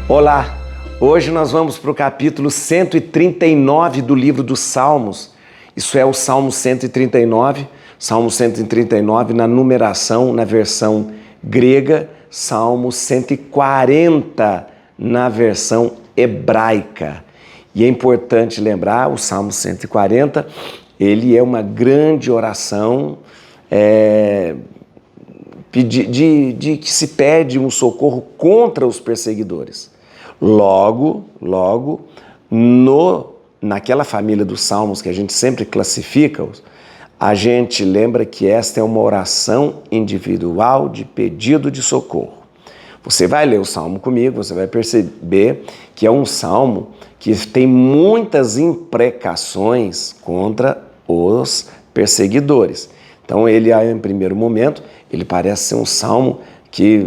Olá, hoje nós vamos para o capítulo 139 do livro dos Salmos. Isso é o Salmo 139, Salmo 139 na numeração, na versão grega, Salmo 140 na versão hebraica. E é importante lembrar, o Salmo 140, ele é uma grande oração de que se pede um socorro contra os perseguidores. Logo, naquela família dos salmos que a gente sempre classifica, a gente lembra que esta é uma oração individual de pedido de socorro. Você vai ler o salmo comigo, você vai perceber que é um salmo que tem muitas imprecações contra os perseguidores. Então ele, em primeiro momento, ele parece ser um salmo que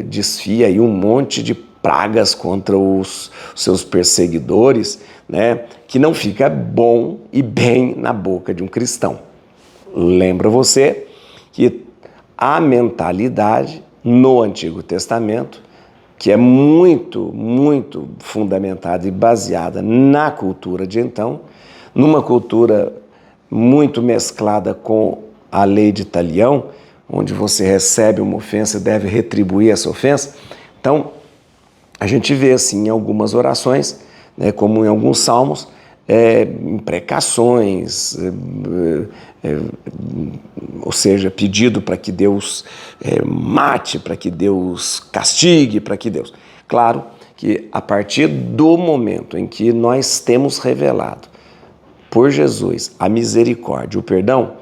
desfia aí um monte de pragas contra os seus perseguidores, né? Que não fica bom e bem na boca de um cristão. Lembra você que a mentalidade no Antigo Testamento, que é muito fundamentada e baseada na cultura de então, numa cultura muito mesclada com a lei de Talião, onde você recebe uma ofensa e deve retribuir essa ofensa. Então, a gente vê assim em algumas orações, né, como em alguns salmos, imprecações, ou seja, pedido para que Deus mate, para que Deus castigue, para que Deus... Claro que a partir do momento em que nós temos revelado por Jesus a misericórdia, o perdão,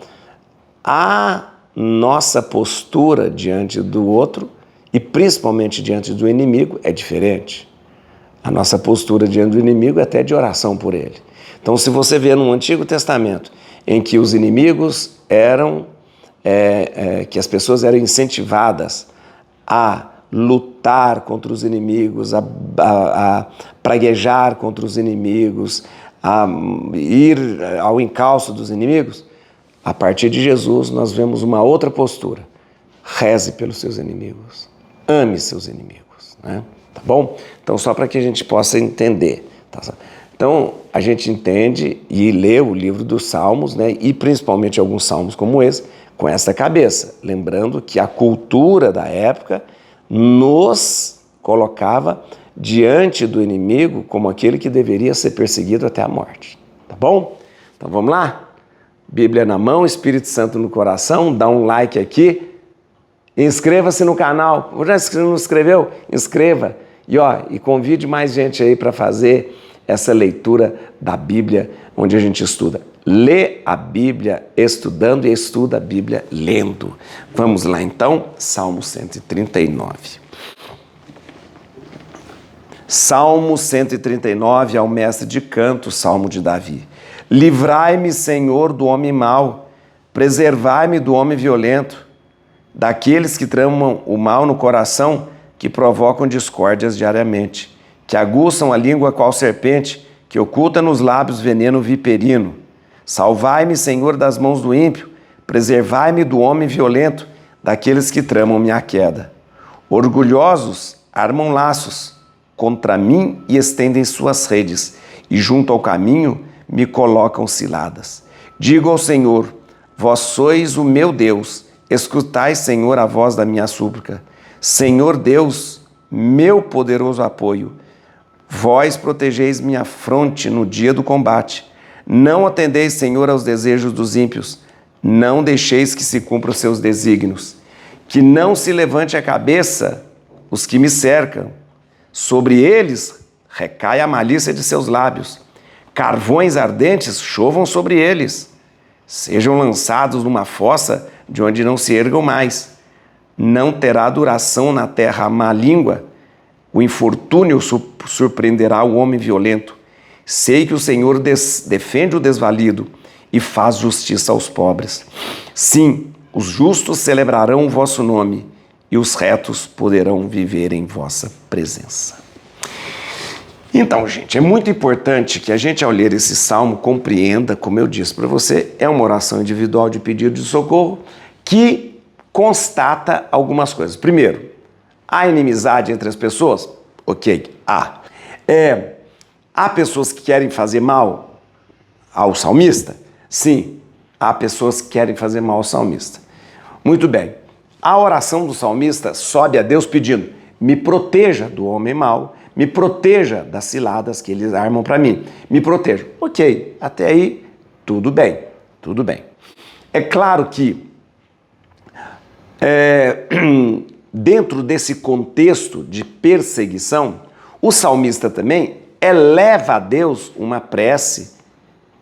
a nossa postura diante do outro e principalmente diante do inimigo é diferente. A nossa postura diante do inimigo é até de oração por ele. Então, se você vê no Antigo Testamento em que os inimigos eram, que as pessoas eram incentivadas a lutar contra os inimigos, a praguejar contra os inimigos, a ir ao encalço dos inimigos, a partir de Jesus nós vemos uma outra postura. Reze pelos seus inimigos. Ame seus inimigos, né? Tá bom? Então, só para que a gente possa entender. Tá? Então, a gente entende e lê o livro dos Salmos, né? E principalmente alguns salmos como esse, com essa cabeça. Lembrando que a cultura da época nos colocava diante do inimigo como aquele que deveria ser perseguido até a morte. Tá bom? Então, vamos lá? Bíblia na mão, Espírito Santo no coração, dá um like aqui. Inscreva-se no canal. Já não inscreveu? Inscreva. E convide mais gente aí para fazer essa leitura da Bíblia, onde a gente estuda. Lê a Bíblia estudando e estuda a Bíblia lendo. Vamos lá então, Salmo 139. Salmo 139 ao mestre de canto, Salmo de Davi. Livrai-me, Senhor, do homem mau, preservai-me do homem violento, daqueles que tramam o mal no coração, que provocam discórdias diariamente, que aguçam a língua qual serpente, que oculta nos lábios veneno viperino. Salvai-me, Senhor, das mãos do ímpio, preservai-me do homem violento, daqueles que tramam minha queda. Orgulhosos armam laços contra mim e estendem suas redes, e junto ao caminho me colocam ciladas. Digo ao Senhor, vós sois o meu Deus, escutai, Senhor, a voz da minha súplica. Senhor Deus, meu poderoso apoio, vós protegeis minha fronte no dia do combate. Não atendeis, Senhor, aos desejos dos ímpios, não deixeis que se cumpram os seus desígnios. Que não se levante a cabeça os que me cercam, sobre eles recai a malícia de seus lábios. Carvões ardentes chovam sobre eles, sejam lançados numa fossa de onde não se ergam mais. Não terá duração na terra a má língua, o infortúnio surpreenderá o homem violento. Sei que o Senhor defende o desvalido e faz justiça aos pobres. Sim, os justos celebrarão o vosso nome e os retos poderão viver em vossa presença. Então, gente, é muito importante que a gente, ao ler esse salmo, compreenda, como eu disse para você, é uma oração individual de pedido de socorro que constata algumas coisas. Primeiro, há inimizade entre as pessoas? Ok. Há pessoas que querem fazer mal ao salmista? Sim, há pessoas que querem fazer mal ao salmista. Muito bem. A oração do salmista sobe a Deus pedindo: me proteja do homem mau, me proteja das ciladas que eles armam para mim, me proteja. Ok, até aí tudo bem, tudo bem. É claro que dentro desse contexto de perseguição, o salmista também eleva a Deus uma prece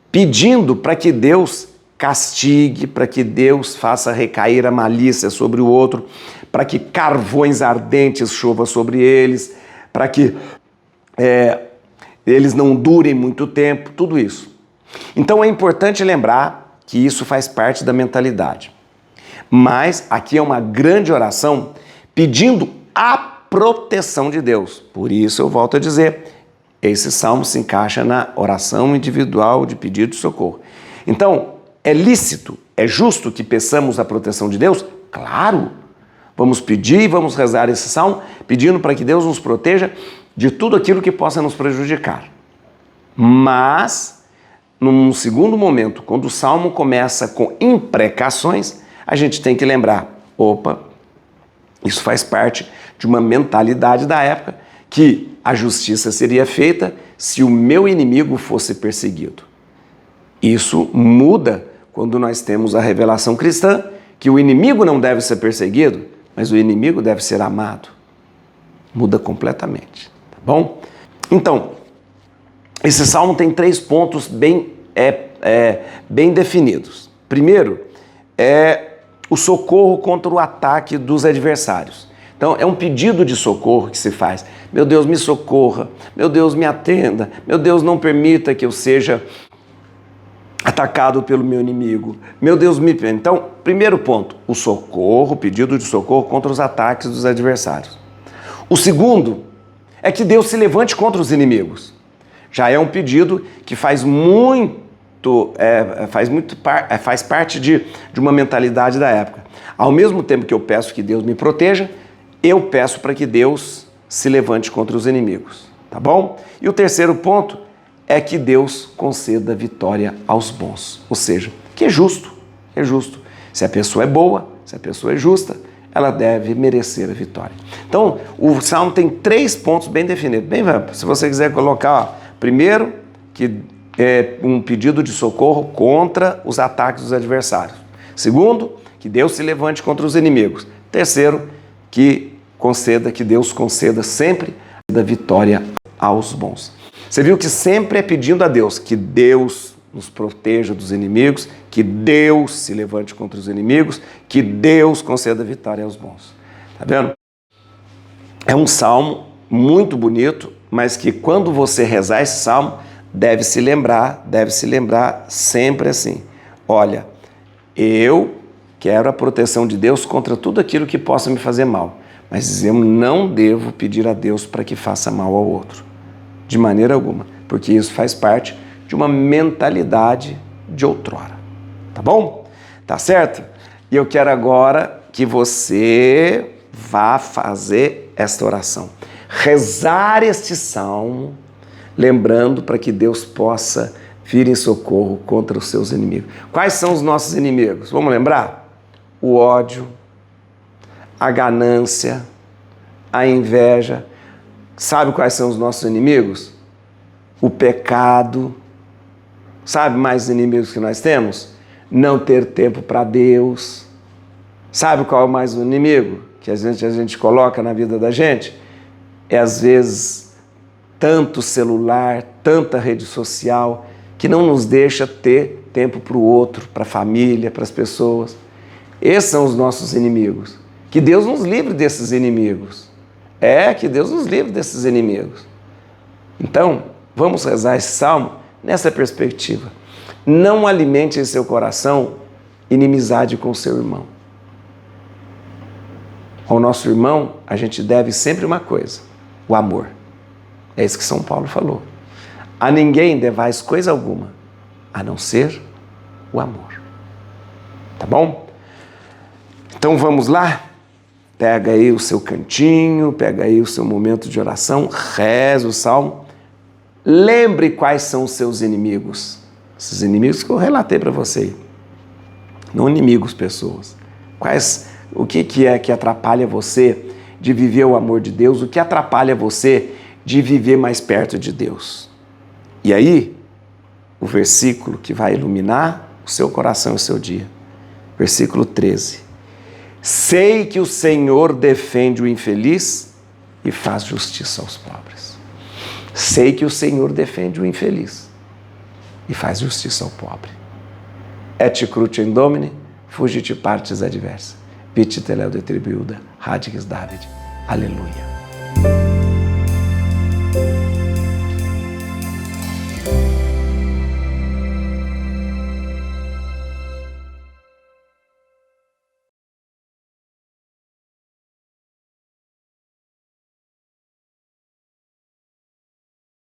pedindo para que Deus castigue, para que Deus faça recair a malícia sobre o outro, para que carvões ardentes chovam sobre eles, para que eles não durem muito tempo, tudo isso. Então é importante lembrar que isso faz parte da mentalidade. Mas aqui é uma grande oração pedindo a proteção de Deus. Por isso eu volto a dizer, esse salmo se encaixa na oração individual de pedido de socorro. Então, é lícito, é justo que peçamos a proteção de Deus? Claro! Vamos pedir, vamos rezar esse salmo pedindo para que Deus nos proteja de tudo aquilo que possa nos prejudicar. Mas, num segundo momento, quando o salmo começa com imprecações, a gente tem que lembrar, opa, isso faz parte de uma mentalidade da época, que a justiça seria feita se o meu inimigo fosse perseguido. Isso muda quando nós temos a revelação cristã, que o inimigo não deve ser perseguido, mas o inimigo deve ser amado. Muda completamente, tá bom? Então, esse salmo tem 3 pontos bem definidos. Primeiro, o socorro contra o ataque dos adversários. Então, é um pedido de socorro que se faz. Meu Deus, me socorra. Meu Deus, me atenda. Meu Deus, não permita que eu seja atacado pelo meu inimigo. Meu Deus, me... Então, primeiro ponto, o socorro, o pedido de socorro contra os ataques dos adversários. O segundo é que Deus se levante contra os inimigos. Já é um pedido que faz parte de uma mentalidade da época. Ao mesmo tempo que eu peço que Deus me proteja, eu peço para que Deus se levante contra os inimigos, tá bom? E o terceiro ponto é que Deus conceda vitória aos bons, ou seja, que é justo. Se a pessoa é boa, se a pessoa é justa, ela deve merecer a vitória. Então, o Salmo tem 3 pontos bem definidos. Bem, se você quiser colocar, primeiro, que é um pedido de socorro contra os ataques dos adversários. Segundo, que Deus se levante contra os inimigos. Terceiro, que Deus conceda sempre a vitória aos bons. Você viu que sempre é pedindo a Deus que Deus nos proteja dos inimigos, que Deus se levante contra os inimigos, que Deus conceda vitória aos bons. Tá vendo? É um salmo muito bonito, mas que quando você rezar esse salmo, deve se lembrar sempre assim: olha, eu quero a proteção de Deus contra tudo aquilo que possa me fazer mal, mas eu não devo pedir a Deus para que faça mal ao outro, de maneira alguma, porque isso faz parte de uma mentalidade de outrora, tá bom? Tá certo? E eu quero agora que você vá fazer esta oração, rezar este salmo, lembrando para que Deus possa vir em socorro contra os seus inimigos. Quais são os nossos inimigos? Vamos lembrar? O ódio, a ganância, a inveja. Sabe quais são os nossos inimigos? O pecado. Sabe mais inimigos que nós temos? Não ter tempo para Deus. Sabe qual é mais um inimigo que a gente coloca na vida da gente? É às vezes tanto celular, tanta rede social, que não nos deixa ter tempo para o outro, para a família, para as pessoas. Esses são os nossos inimigos. Que Deus nos livre desses inimigos. Que Deus nos livre desses inimigos. Então, vamos rezar esse salmo nessa perspectiva. Não alimente em seu coração inimizade com o seu irmão. Ao nosso irmão, a gente deve sempre uma coisa: o amor. É isso que São Paulo falou. A ninguém devais coisa alguma, a não ser o amor. Tá bom? Então vamos lá? Pega aí o seu cantinho, pega aí o seu momento de oração, reza o salmo. Lembre quais são os seus inimigos. Esses inimigos que eu relatei para você. Não inimigos, pessoas. O que é que atrapalha você de viver o amor de Deus? O que atrapalha você de viver mais perto de Deus? E aí, o versículo que vai iluminar o seu coração e o seu dia. Versículo 13. Sei que o Senhor defende o infeliz e faz justiça aos pobres. Sei que o Senhor defende o infeliz e faz justiça ao pobre. Et cruce in Domine, fugit partes adversa. Pite teleo de tribiuda, radix David. Aleluia.